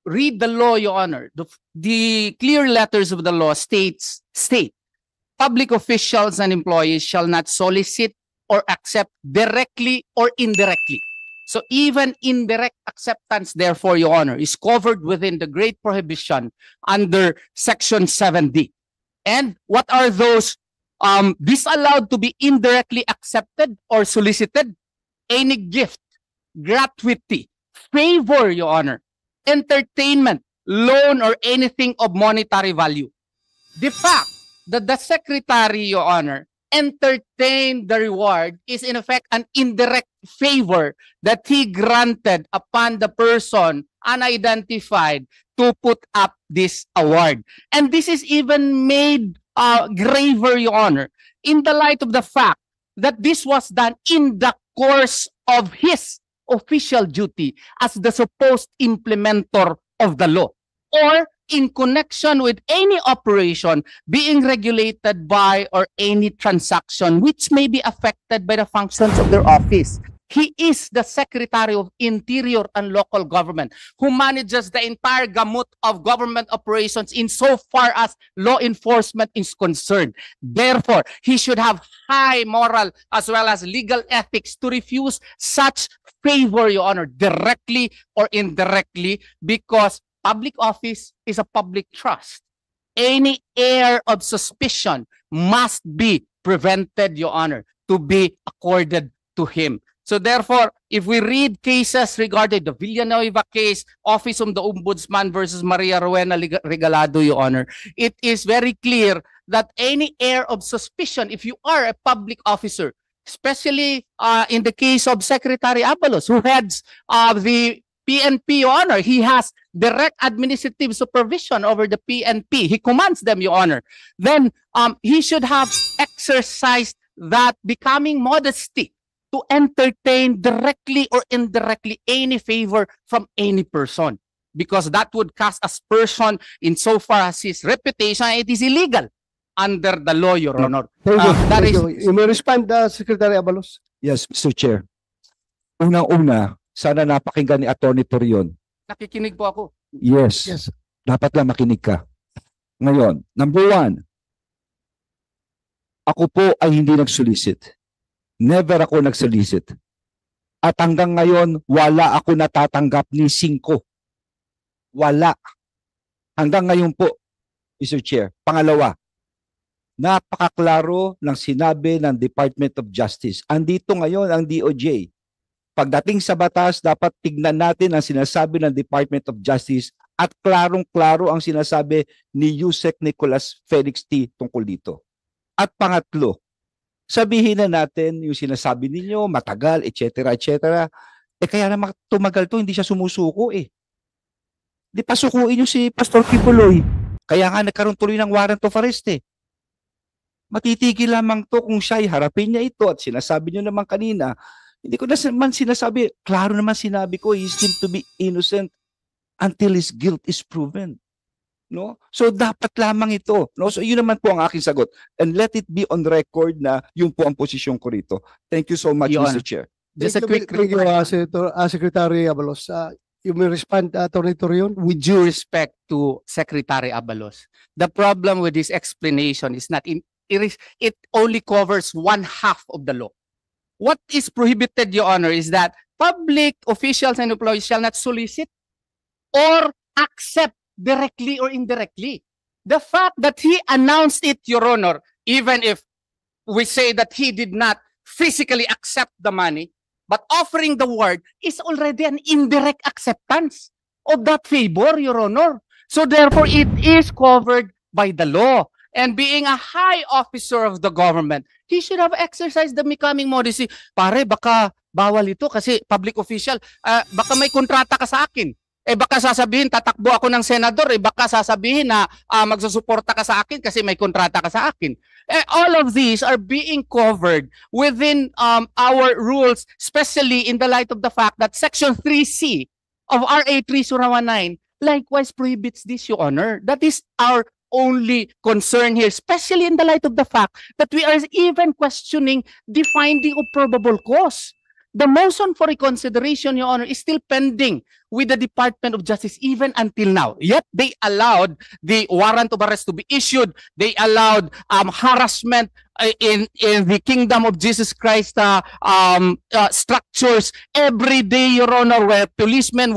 read the law, Your Honor, the clear letters of the law state, public officials and employees shall not solicit or accept directly or indirectly. So even indirect acceptance, therefore, Your Honor, is covered within the great prohibition under Section 7D. And what are those disallowed to be indirectly accepted or solicited? Any gift, gratuity, favor, Your Honor, entertainment, loan, or anything of monetary value. The fact that the Secretary, Your Honor, entertained the reward is in effect an indirect favor that he granted upon the person unidentified to put up this award. And this is even made graver, Your Honor, in the light of the fact that this was done in the course of his official duty as the supposed implementer of the law, or in connection with any operation being regulated by or any transaction which may be affected by the functions of their office. He is the Secretary of Interior and Local Government who manages the entire gamut of government operations insofar as law enforcement is concerned. Therefore, he should have high moral as well as legal ethics to refuse such favor, Your Honor, directly or indirectly, because public office is a public trust. Any air of suspicion must be prevented, Your Honor, to be accorded to him. So therefore, if we read cases regarding the Villanueva case, Office of the Ombudsman versus Maria Rowena Regalado, Your Honor, it is very clear that any air of suspicion, if you are a public officer, especially in the case of Secretary Abalos, who heads the PNP, Your Honor, he has direct administrative supervision over the PNP. He commands them, Your Honor. Then he should have exercised that becoming modesty to entertain directly or indirectly any favor from any person, because that would cast aspersion insofar as his reputation. It is illegal under the law, Your Honor. Thank you. You may respond, Secretary Abalos. Yes, Mr. Chair. Unang-una, sana napakinggan ni Attorney Torion. Nakikinig po ako. Yes. Yes. Dapat lang makinig ka. Ngayon, number one, ako po ay hindi nag-solicit. Never ako nag-solicit. At hanggang ngayon, wala ako natatanggap ni 5. Wala. Hanggang ngayon po, Mr. Chair. Pangalawa, napakaklaro ng sinabi ng Department of Justice. Andito ngayon ang DOJ. Pagdating sa batas, dapat tignan natin ang sinasabi ng Department of Justice at klarong-klaro ang sinasabi ni Yusek Nicolas Felix T. tungkol dito. At pangatlo, sabihin na natin yung sinasabi ninyo, matagal, etc., etc. Kaya naman tumagal to, hindi siya sumusuko eh. Di pasukuin nyo si Pastor Kibuloy. Kaya nga nagkaroon tuloy ng warrant of arrest eh. Matitigil lamang to kung siya'y harapin niya ito at sinasabi nyo naman kanina, hindi ko naman sinasabi, klaro naman sinabi ko, he seemed to be innocent until his guilt is proven. No? So dapat lamang ito. No? So yun naman po ang aking sagot. And let it be on record na yun po ang posisyon ko rito. Thank you so much, Your Mr. Honor. Chair. Just a quick Thank you, Secretary Abalos. You may respond, Attorney Torion. with due respect to Secretary Abalos, the problem with this explanation is not it only covers one half of the law. What is prohibited, Your Honor, is that public officials and employees shall not solicit or accept directly or indirectly. The fact that he announced it, Your Honor, even if we say that he did not physically accept the money, but offering the word is already an indirect acceptance of that favor, Your Honor. So therefore, it is covered by the law. And being a high officer of the government, he should have exercised the becoming modesty. Pare, baka bawal ito kasi public official, baka may kontrata ka sa akin. Baka sasabihin, tatakbo ako ng senador. Baka sasabihin na magsusuporta ka sa akin kasi may kontrata ka sa akin. All of these are being covered within our rules, especially in the light of the fact that Section 3C of RA 3019 likewise prohibits this, Your Honor. That is our only concern here, especially in the light of the fact that we are even questioning the finding of probable cause. The motion for reconsideration, Your Honor, is still pending with the Department of Justice even until now. Yet they allowed the warrant of arrest to be issued. They allowed harassment in the Kingdom of Jesus Christ structures every day, Your Honor, where policemen